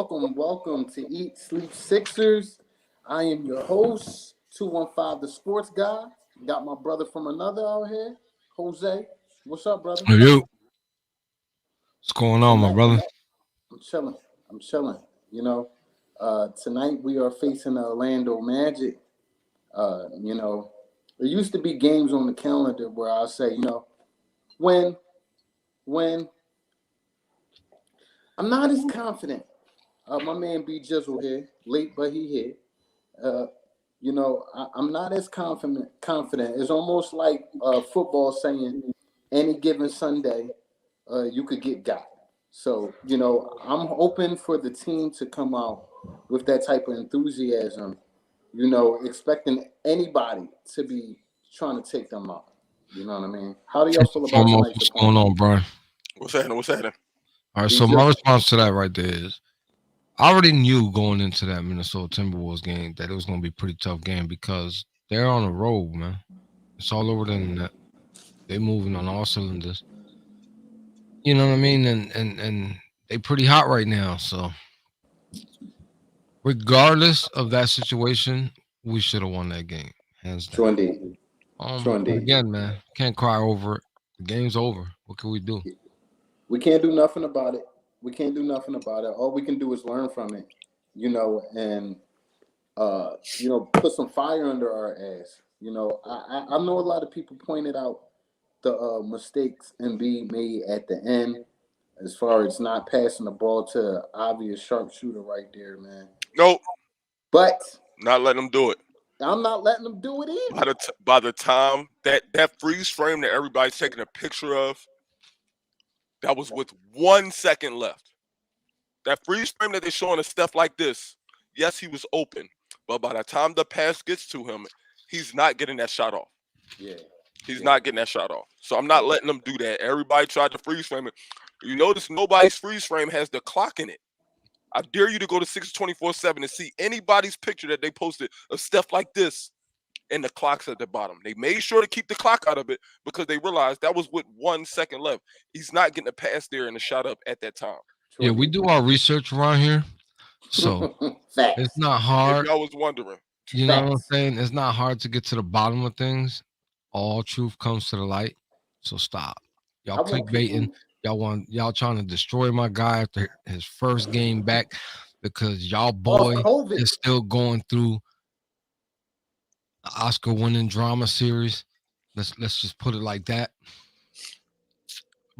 welcome to Eat Sleep Sixers. I am your host, 215 the Sports Guy. Got my brother from another out here, Jose. What's up, brother? Hey, you, what's going on, And my that, brother? I'm chilling. I'm chilling. Tonight we are facing the Orlando Magic. There used to be games on the calendar where I'll say, when, when I'm not as confident. My man B Jizzle here, late but he here. Uh, I'm not as confident. It's almost like football saying any given Sunday you could get got. So, I'm hoping for the team to come out with that type of enthusiasm, expecting anybody to be trying to take them out. You know what I mean? How do y'all First feel and about foremost, tonight's what's going opponent? on, Brian? What's happening? What's happening? All right, B so my Jizzle. response to that right there is I already knew going into that Minnesota Timberwolves game that it was going to be a pretty tough game because they're on the road, man. It's all over the internet. They're moving on all cylinders. You know what I mean? And they pretty hot right now. So regardless of that situation, we should have won that game, hands True down. indeed. True But indeed. again, man, can't cry over it. The game's over. What can we do? We can't do nothing about it. We can't do nothing about it. All we can do is learn from it, and put some fire under our ass. I know a lot of people pointed out the mistakes Embiid made at the end, as far as not passing the ball to an obvious sharpshooter right there, man. Nope, But not letting them do it. I'm not letting them do it By either. the time that freeze frame that everybody's taking a picture of, that was with 1 second left. That freeze frame that they're showing us stuff like this. Yes, he was open, but by the time the pass gets to him, he's not getting that shot off. Yeah, He's yeah, not getting that shot off. So I'm not letting them do that. Everybody tried to freeze frame it. You notice nobody's freeze frame has the clock in it. I dare you to go to 624/7 and see anybody's picture that they posted of stuff like this, and the clock's at the bottom. They made sure to keep the clock out of it because they realized that was with 1 second left. He's not getting a pass there and a shot up at that time. Yeah, true we do our research around here. So indeed. it's Facts, not If hard. y'all was wondering, You know what I'm facts. saying? It's not hard to get to the bottom of things. All truth comes to the light. So stop. Y'all I want clickbaiting. people. Y'all trying to destroy my guy after his first game back because y'all Off boy COVID. is still going through the Oscar winning drama series. Let's just put it like that.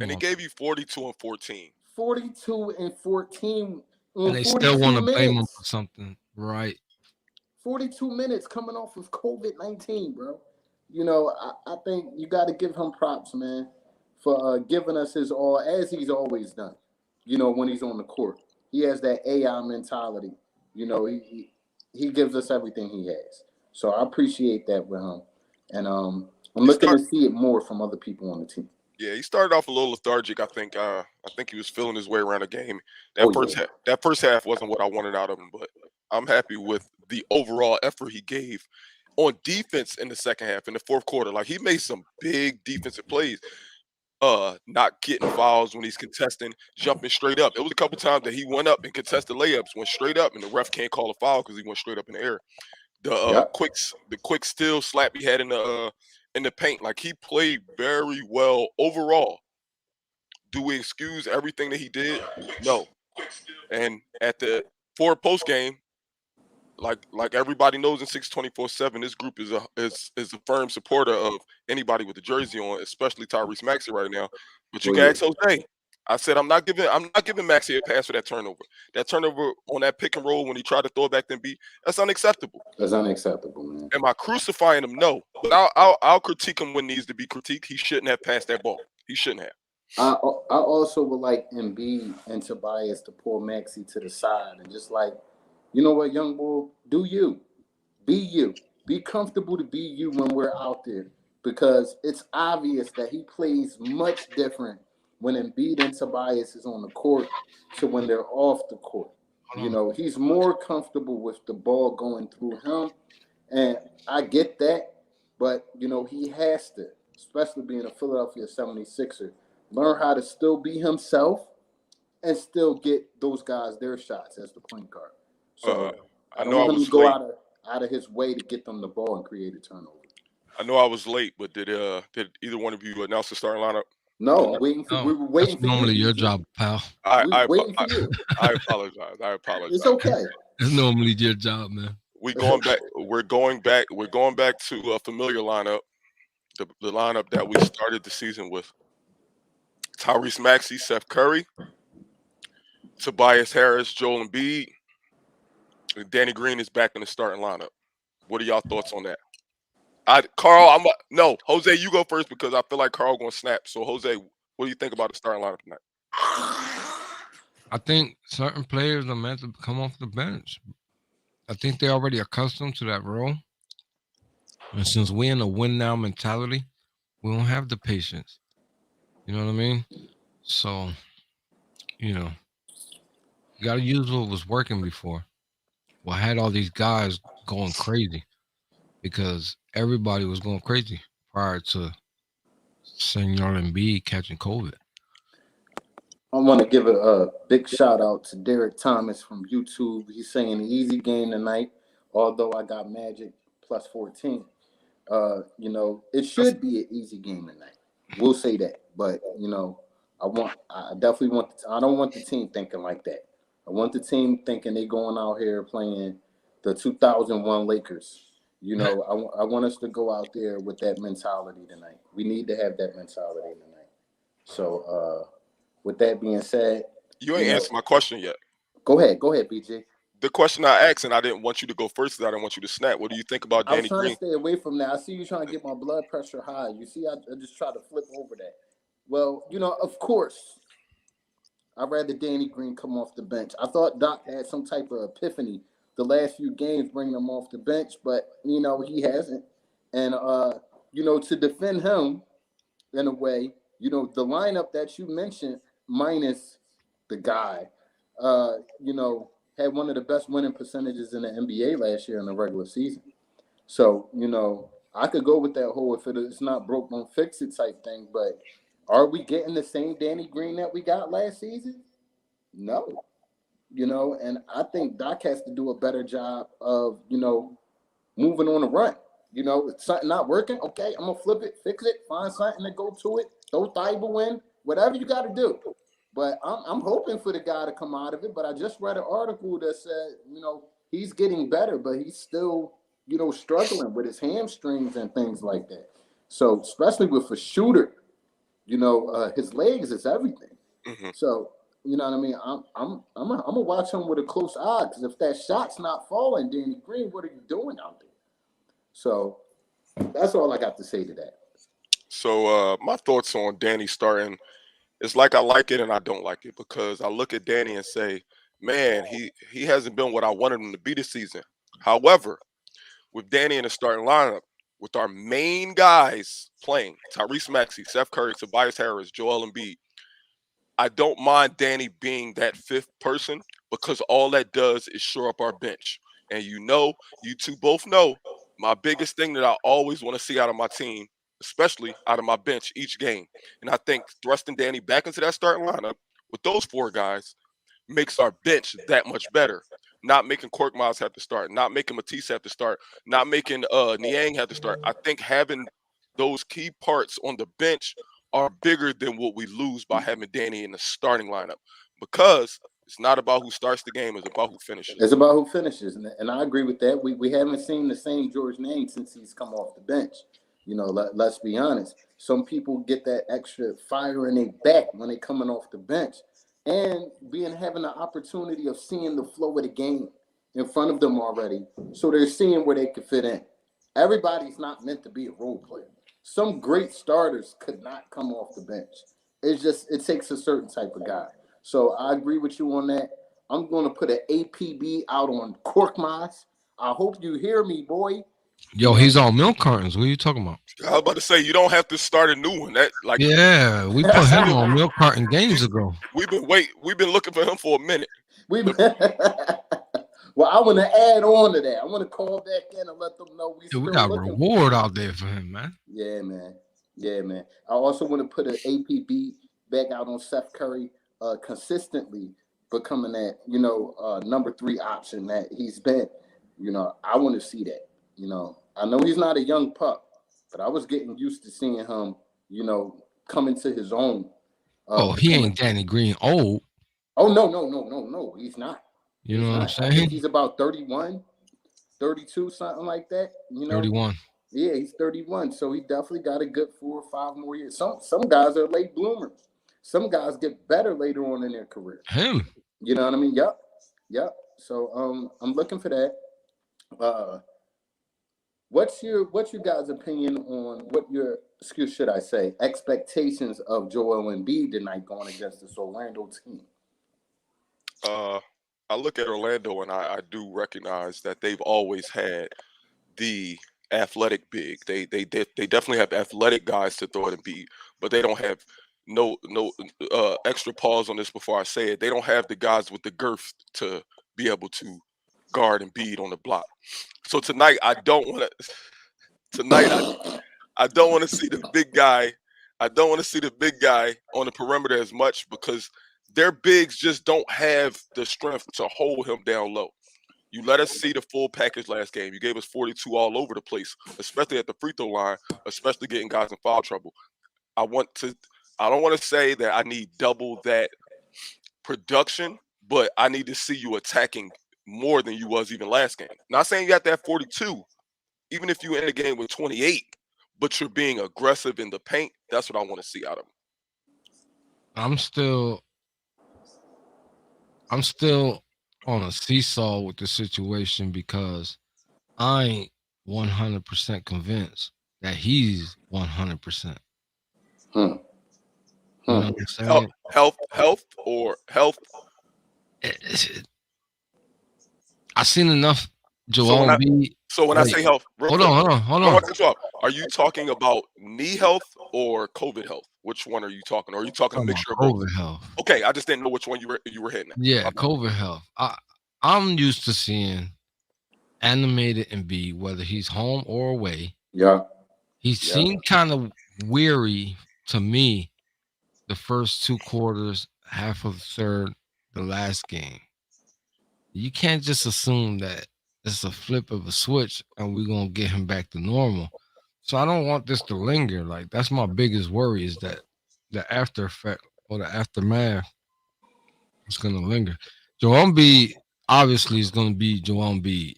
and Come he on. gave you 42 and 14. 42 and 14 And in they still 42 want to blame him for minutes. something. Right. 42 minutes coming off of COVID-19, bro. I think you got to give him props, man, for giving us his all, as he's always done, when he's on the court. He has that AI mentality. He gives us everything he has. So I appreciate that with him. And I'm He looking start to see it more from other people on the team. Yeah, he started off a little lethargic. I think he was feeling his way around the game. Oh, yeah. That first half wasn't what I wanted out of him, but I'm happy with the overall effort he gave on defense in the second half, in the fourth quarter. Like he made some big defensive plays. Not getting fouls when he's contesting, jumping straight up. It was a couple times that he went up and contested layups, went straight up, and the ref can't call a foul because he went straight up in the air. Yep. The quick still slap he had in the paint, like he played very well overall. Do we excuse everything that he did? No. And at the for post game, like everybody knows in 624/7, this group is a firm supporter of anybody with the jersey on, especially Tyrese Maxey right now. But you Oh, can yeah. ask Jose. I said I'm not giving Maxey a pass for that turnover. That turnover on that pick and roll when he tried to throw it back to Embiid, that's unacceptable. That's unacceptable, man. Am I crucifying him? No. But I'll critique him when needs to be critiqued. He shouldn't have passed that ball. He shouldn't have. I I also would like Embiid and Tobias to pull Maxi to the side and just like, you know what, young boy, do you. Be you. Be comfortable to be you when we're out there. Because it's obvious that he plays much different when Embiid and Tobias is on the court to when they're off the court. Hold on. He's more comfortable with the ball going through him. And I get that, but he has to, especially being a Philadelphia 76er, learn how to still be himself and still get those guys their shots as the point guard. So I I don't know I want him was to go late. out of his way to get them the ball and create a turnover. I know I was late, but did either one of you announce the starting lineup? No, I'm waiting for No, we were waiting that's for you. normally your BG. job, pal. We were waiting for you. I apologize. I apologize. It's okay. It's normally your job, man. We're going back to a familiar lineup, the lineup that we started the season with. Tyrese Maxey, Seth Curry, Tobias Harris, Joel Embiid, and Danny Green is back in the starting lineup. What are y'all thoughts on that? Carl, Jose, you go first because I feel like Carl gonna snap. So Jose, what do you think about the starting lineup tonight? I think certain players are meant to come off the bench. I think they're already accustomed to that role. And since we're in a win now mentality, we don't have the patience. You know what I mean? So, you got to use what was working before. Well, I had all these guys going crazy because everybody was going crazy prior to Senor Embiid catching COVID. I want to give a big shout out to Derek Thomas from YouTube. He's saying easy game tonight, although I got Magic plus 14. It should be an easy game tonight. We'll say that. But, I definitely I don't want the team thinking like that. I want the team thinking they going out here playing the 2001 Lakers. I want us to go out there with that mentality tonight. We need to have that mentality tonight. So, with that being said, you ain't answered my question yet. Go ahead, BJ. The question I asked, and I didn't want you to go first because I didn't want you to snap. What do you think about Danny Green? I was trying to stay away from that. I see you trying to get my blood pressure high. You see, I just try to flip over that. Well, of course, I'd rather Danny Green come off the bench. I thought Doc had some type of epiphany the last few games bringing him off the bench, but, he hasn't. And, to defend him in a way, the lineup that you mentioned minus the guy, had one of the best winning percentages in the NBA last year in the regular season. So, I could go with that whole if it's not broke, don't fix it type thing. But are we getting the same Danny Green that we got last season? No. And I think Doc has to do a better job of, moving on the run. If something not working, okay, I'm going to flip it, fix it, find something to go to it, throw Thibault in, whatever you got to do. But I'm hoping for the guy to come out of it. But I just read an article that said, he's getting better, but he's still, struggling with his hamstrings and things like that. So especially with a shooter, his legs is everything. Mm-hmm. So, you know what I mean? I'm gonna watch him with a close eye because if that shot's not falling, Danny Green, what are you doing out there? So that's all I got to say to that. So my thoughts on Danny starting. It's like I like it and I don't like it because I look at Danny and say, man, he hasn't been what I wanted him to be this season. However, with Danny in the starting lineup, with our main guys playing, Tyrese Maxey, Seth Curry, Tobias Harris, Joel Embiid, I don't mind Danny being that fifth person because all that does is shore up our bench. And you two both know, my biggest thing that I always want to see out of my team, especially out of my bench each game. And I think thrusting Danny back into that starting lineup with those four guys makes our bench that much better. Not making Korkmaz have to start, not making Matisse have to start, not making Niang have to start. I think having those key parts on the bench are bigger than what we lose by having Danny in the starting lineup because it's not about who starts the game, it's about who finishes. It's about who finishes, and I agree with that. We haven't seen the same George Niang since he's come off the bench. Let's be honest. Some people get that extra fire in their back when they're coming off the bench and having the opportunity of seeing the flow of the game in front of them already. So they're seeing where they could fit in. Everybody's not meant to be a role player. Some great starters could not come off the bench. It takes a certain type of guy. So I agree with you on that. I'm going to put an APB out on Korkmaz. I hope you hear me, boy. Yo, he's on milk cartons. What are you talking about? I was about to say you don't have to start a new one. Yeah, we put him on milk carton games ago. We've been looking for him for a minute. Well, I want to add on to that. I want to call back in and let them know we got a reward out there for him, man. Yeah, man. I also want to put an APB back out on Seth Curry. consistently becoming that, number 3 option that he's been. I want to see that. I know he's not a young pup, but I was getting used to seeing him, coming to his own. Oh, he ain't Danny Green old. Oh, no, he's not. You know what I'm saying? I think he's about 31, 32, something like that. 31. Yeah, he's 31, so he definitely got a good 4 or 5 more years. Some guys are late bloomers. Some guys get better later on in their career. Him. You know what I mean? Yep. So I'm looking for that. What's your guys' opinion on expectations of Joel Embiid tonight going against this Orlando team? I look at Orlando and I do recognize that they've always had the athletic big. They definitely have athletic guys to throw at Embiid, but they don't have no extra pause on this before I say it. They don't have the guys with the girth to be able to guard Embiid on the block. So tonight I don't want to see the big guy. I don't want to see the big guy on the perimeter as much because their bigs just don't have the strength to hold him down low. You let us see the full package last game. You gave us 42 all over the place, especially at the free throw line, especially getting guys in foul trouble. I don't want to say that I need double that production, but I need to see you attacking more than you was even last game. Not saying you got that 42, even if you end the game with 28, but you're being aggressive in the paint. That's what I want to see out of him. I'm still on a seesaw with the situation because I ain't 100% convinced that he's 100%. You know what I'm saying? Health or health? I seen enough Joel Embiid. So when I say health, hold on. Are you talking about knee health or COVID health? Which one are you talking? Or are you talking a mixture of both? COVID health. Okay, I just didn't know which one you were hitting at. Yeah, COVID health. I'm used to seeing animated Embiid, whether he's home or away. Yeah. He seemed kind of weary to me the first 2 quarters, half of the third, the last game. You can't just assume that it's a flip of a switch and we're going to get him back to normal. So I don't want this to linger. Like, that's my biggest worry, is that the after effect or the aftermath is going to linger. Joel Embiid obviously is going to be Joel Embiid.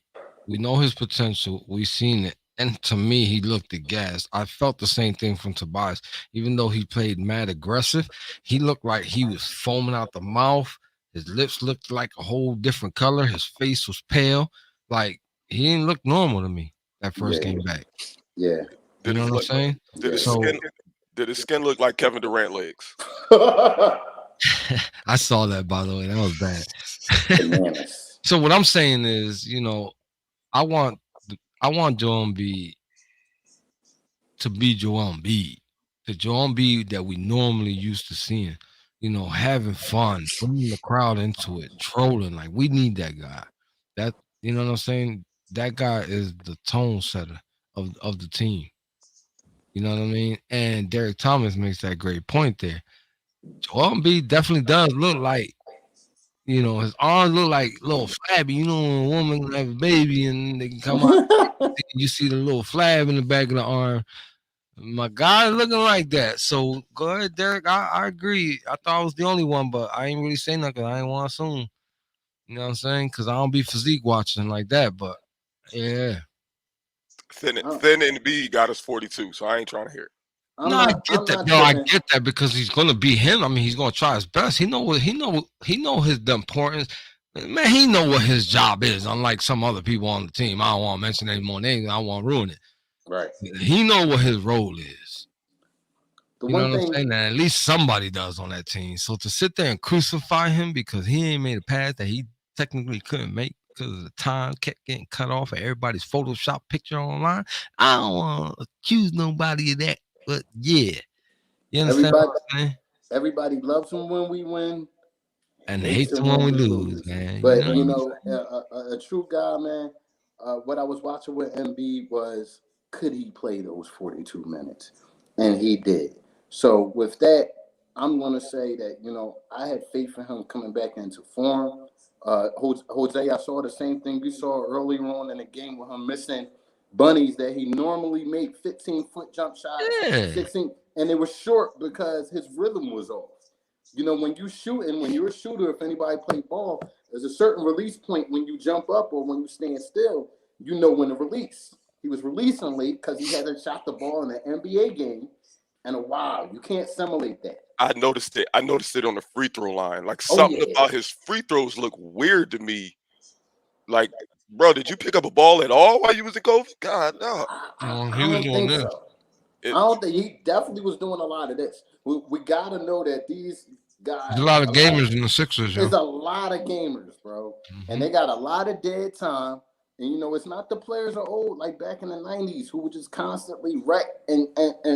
We know his potential. We've seen it. And to me, he looked aghast. I felt the same thing from Tobias. Even though he played mad aggressive, he looked like he was foaming out the mouth. His lips looked like a whole different color. His face was pale. Like, he didn't look normal to me that first game back. Yeah. You know what I'm saying? Did his skin look like Kevin Durant legs? I saw that, by the way. That was bad. So what I'm saying is, I want Joel Embiid to be Joel Embiid, the Joel Embiid that we normally used to seeing. Having fun, bringing the crowd into it, trolling. Like, we need that guy. That, you know what I'm saying? That guy is the tone setter of the team. You know what I mean? And Derek Thomas makes that great point there. Joel Embiid definitely does look like, his arms look like a little flabby. When a woman have a baby and they can come out, you see the little flab in the back of the arm. My guy looking like that. So go ahead, Derek. I agree. I thought I was the only one, but I ain't really saying nothing. I ain't want to assume. You know what I'm saying? Because I don't be physique watching like that. But yeah. Thin and B got us 42, so I ain't trying to hear it. I get that. No, I get that because he's gonna be him. I mean, he's gonna try his best. He know his the importance. Man, he know what his job is. Unlike some other people on the team, I don't want to mention any more names. I don't want to ruin it. Right. He know what his role is. The you one know what thing, I'm saying? And at least somebody does on that team. So to sit there and crucify him because he ain't made a pass that he technically couldn't make because of the time kept getting cut off of everybody's Photoshop picture online, I don't want to accuse nobody of that. But yeah, you understand what I'm saying? Everybody loves him when we win, and hates him when we lose, man. But a true guy, man. What I was watching with Embiid was, could he play those 42 minutes? And he did. So with that, I'm going to say that, I had faith in him coming back into form. Jose, I saw the same thing you saw earlier on in the game with him missing bunnies that he normally made 15-foot jump shots, Yeah. 16, and they were short because his rhythm was off. When you're a shooter, if anybody play ball, there's a certain release point when you jump up or when you stand still, when to release. He was releasing late because he hadn't shot the ball in an NBA game in a while. You can't simulate that. I noticed it. I noticed it on the free throw line. Like Oh, something yeah. about his free throws look weird to me. Like, bro, did you pick up a ball at all while you was in COVID? God, no. I He was don't doing think this. so. I don't think he definitely was doing a lot of this. We got to know that these guys. There's a lot of gamers in the Sixers, yo. There's a lot of gamers, bro. And they got a lot of dead time. And, it's not the players are old like back in the 90s who would just constantly wreck and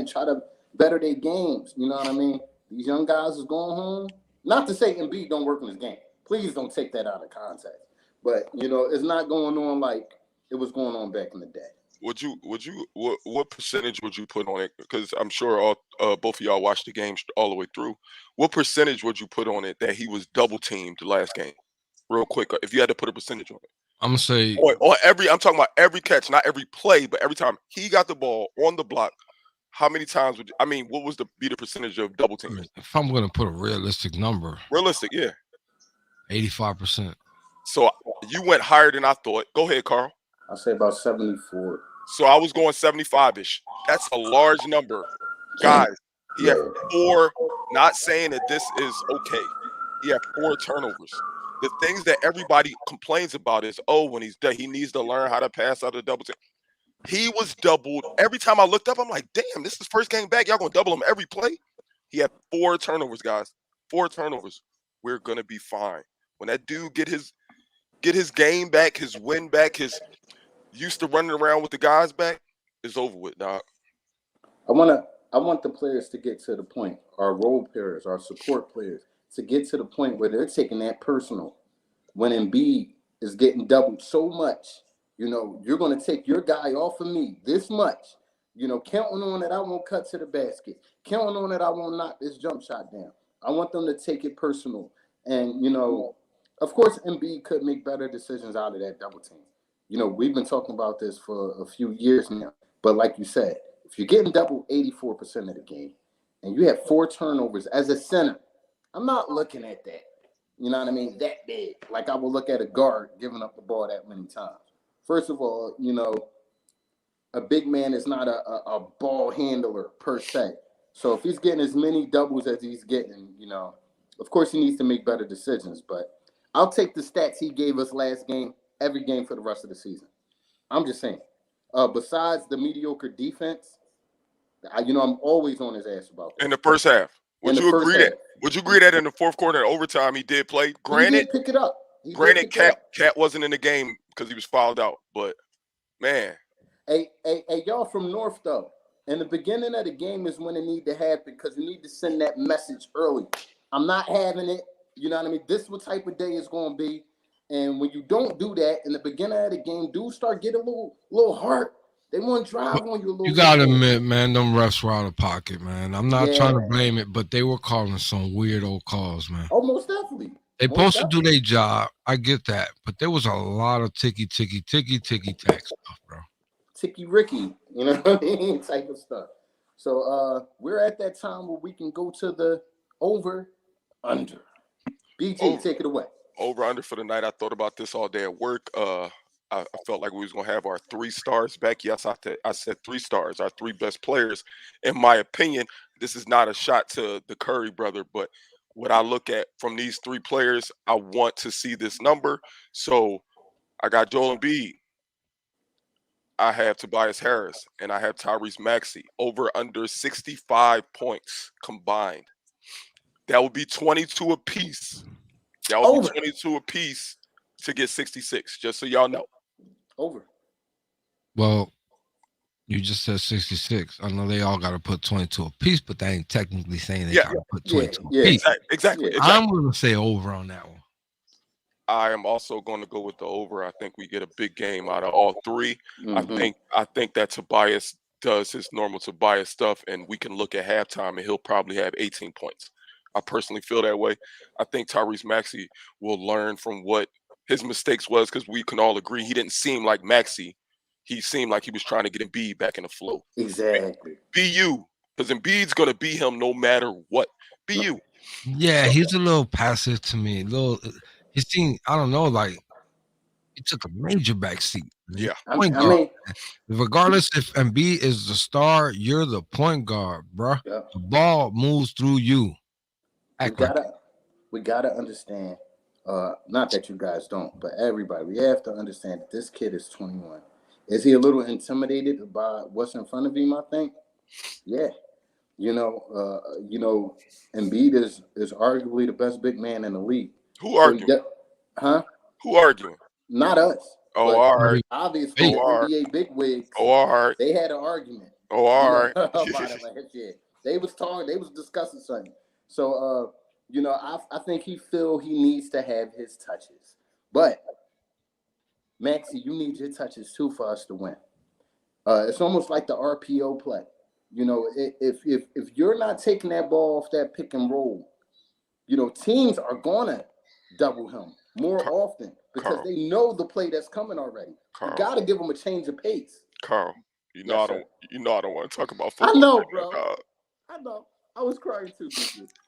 try to better their games. You know what I mean? These young guys is going home. Not to say Embiid don't work in his game. Please don't take that out of context. But, it's not going on like it was going on back in the day. What percentage would you put on it? Because I'm sure both of y'all watched the game all the way through. What percentage would you put on it that he was double teamed the last game? Real quick, if you had to put a percentage on it. I'm gonna say I'm talking about every catch, not every play, but every time he got the ball on the block. How many times what was the percentage of double teams? if I'm gonna put a realistic number, Realistic, yeah. 85%. So you went higher than I thought. Go ahead, Carl. I'll say about 74. So I was going 75-ish. That's a large number. Guys, he had 4, not saying that this is okay. He had 4 turnovers. The things that everybody complains about is, when he's done, he needs to learn how to pass out of double team. He was doubled. Every time I looked up, I'm like, damn, this is first game back. Y'all going to double him every play? He had 4 turnovers, guys. 4 turnovers. We're going to be fine. When that dude get his game back, his win back, his used to running around with the guys back, it's over with, dog. I want the players to get to the point, our role players, our support players, to get to the point where they're taking that personal. When Embiid is getting doubled so much, you're going to take your guy off of me this much, counting on that I won't cut to the basket, counting on that I won't knock this jump shot down. I want them to take it personal. And, of course, Embiid could make better decisions out of that double team. We've been talking about this for a few years now. But like you said, if you're getting doubled 84% of the game and you have 4 turnovers as a center, I'm not looking at that. You know what I mean? That big. Like I would look at a guard giving up the ball that many times. First of all, a big man is not a ball handler per se. So if he's getting as many doubles as he's getting, of course he needs to make better decisions. But I'll take the stats he gave us last game, every game for the rest of the season. I'm just saying. Besides the mediocre defense, I'm always on his ass about that. In the first half. Would you agree that in the fourth quarter and overtime he did play? Granted, he did pick it up. Cat wasn't in the game because he was fouled out. But man. Hey, y'all from North though. In the beginning of the game is when it need to happen because you need to send that message early. I'm not having it. You know what I mean? This is what type of day it's going to be. And when you don't do that in the beginning of the game, dudes start getting a little hurt. They want to drive on you a little. You gotta admit, man, them refs were out of pocket, man. I'm not trying to blame it, but they were calling some weird old calls, man. Oh, most definitely. They supposed to do their job. I get that, but there was a lot of ticky tack stuff, bro. Ticky Ricky, you know what I mean, type of stuff. So we're at that time where we can go to the over under. BG, take it away. Over under for the night. I thought about this all day at work. I felt like we was gonna have our 3 stars back. Yes, I said 3 stars, our 3 best players. In my opinion, this is not a shot to the Curry brother, but what I look at from these 3 players, I want to see this number. So I got Joel Embiid, I have Tobias Harris, and I have Tyrese Maxey. Over under 65 points combined. That would be 22 apiece. That would be 22 apiece to get 66, just so y'all know. Over. Well, you just said 66. I know they all got to put 22 apiece, but they ain't technically saying they got to put 22 apiece. Exactly. I'm going to say over on that one. I am also going to go with the over. I think we get a big game out of all 3. Mm-hmm. I think that Tobias does his normal Tobias stuff, and we can look at halftime, and he'll probably have 18 points. I personally feel that way. I think Tyrese Maxey will learn from what his mistakes was because we can all agree he didn't seem like Maxey. He seemed like he was trying to get Embiid back in the flow. Exactly. Be you, because Embiid's gonna beat him no matter what. Be you. Yeah, he's a little passive to me. He seemed, I don't know, like he took a major backseat. Yeah. I Point guard. mean, Regardless if Embiid is the star, you're the point guard, bruh. yeah. The ball moves through you. We gotta understand. Not that you guys don't, but everybody, we have to understand that this kid is 21. Is he a little intimidated by what's in front of him? I think, yeah. Embiid is arguably the best big man in the league. Who arguing? Who arguing? Not us. Oh, all right. Obviously, the NBA bigwigs. Oh, all right. They had an argument. Oh, all right. About it last year. They was talking. They was discussing something. So, I think he needs to have his touches. But Maxey, you need your touches too for us to win. It's almost like the RPO play. If you're not taking that ball off that pick and roll, teams are gonna double him more often because they know the play that's coming already. You gotta give them a change of pace. Carl, I don't want to talk about I football. know, bro. I know. I was crying too.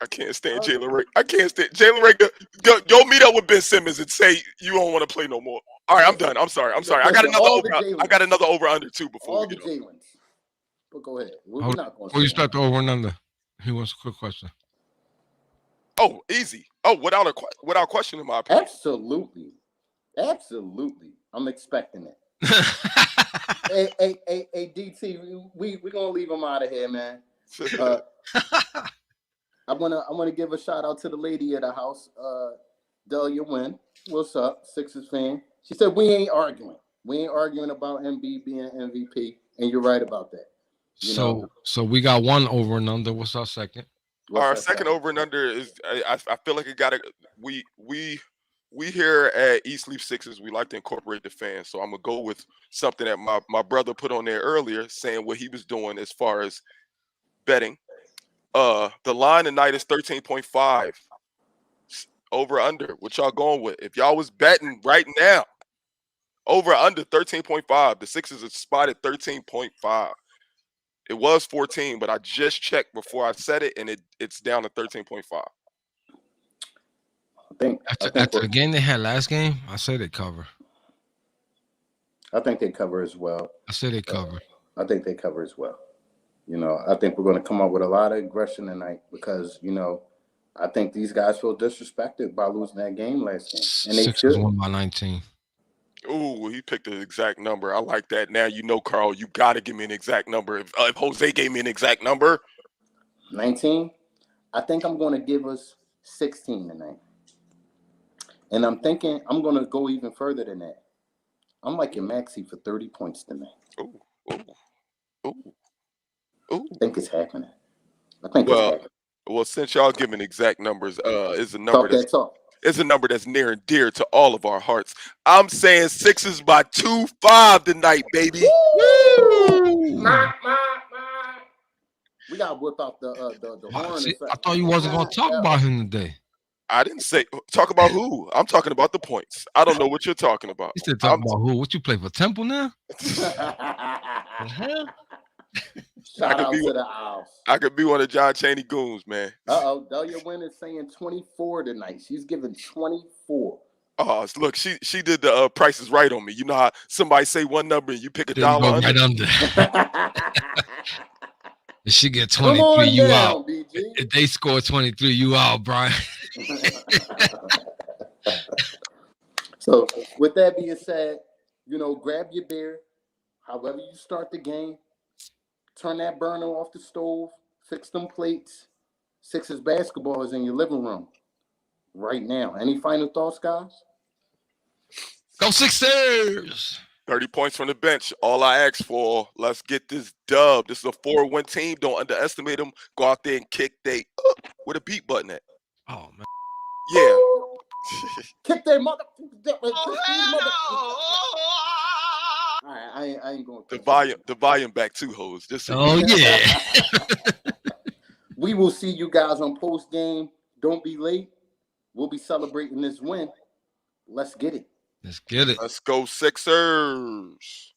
I can't stand Jalen Ray. I can't stand Jalen Ray. Go meet up with Ben Simmons and say you don't want to play no more. All right, I'm done. I'm sorry. I got another over under too before we get on. But go ahead. Before you start the over and under, he wants a quick question. Oh, easy. Oh, without question, in my opinion. Absolutely. I'm expecting it. hey, DT, we gonna leave him out of here, man. I wanna give a shout out to the lady at the house, Delia Wynn. What's up, Sixers fan? She said we ain't arguing. We ain't arguing about Embiid being MVP, and you're right about that. So we got one over and under. What's our second? Our second over and under is I feel like it gotta we here at East Leaf Sixers, we like to incorporate the fans. So I'm gonna go with something that my brother put on there earlier, saying what he was doing as far as betting. The line tonight is 13.5. Over under. What y'all going with? If y'all was betting right now, over under 13.5. The Sixers are spotted 13.5. It was 14, but I just checked before I said it, and it's down to 13.5. After the game they had last game, I say they cover. I think they cover as well. I say they cover. I think they cover as well. I think we're going to come up with a lot of aggression tonight because, I think these guys feel disrespected by losing that game last game. And they Sixers won by 19. Ooh, he picked the exact number. I like that. Now Carl, you got to give me an exact number. If Jose gave me an exact number. 19? I think I'm going to give us 16 tonight. And I'm thinking I'm going to go even further than that. I'm liking Maxey for 30 points tonight. Ooh. I think it's happening. It's happening. Well, since y'all giving exact numbers, is a number it's a number that's near and dear to all of our hearts. I'm saying Sixers by 2-5 tonight, baby. Woo! We gotta whip out the horn. I thought you wasn't gonna talk about him today. I didn't say talk about who. I'm talking about the points. I don't know what you're talking about. You said talk about who? What you play for Temple now? Shout out to the Owls. I could be one of John Chaney goons, man. Delia Wynn is saying 24 tonight. She's giving 24. Oh, look, she did the prices right on me. You know how somebody say one number and you pick a dollar under? Right under. If she get 23, you out. BG. If they score 23, you out, Brian. So, with that being said, grab your beer. However you start the game, turn that burner off the stove, fix them plates. Sixers basketball is in your living room right now. Any final thoughts, guys? Go Sixers! 30 points from the bench. All I ask for, let's get this dub. This is a 4-win team. Don't underestimate them. Go out there and kick they with a beat button at. Oh, man. Yeah. Kick their mother. All right, I ain't going to the volume back too, hoes. Yeah. We will see you guys on post game Don't be late. We'll be celebrating this win. Let's get it. Let's get it. Let's go Sixers.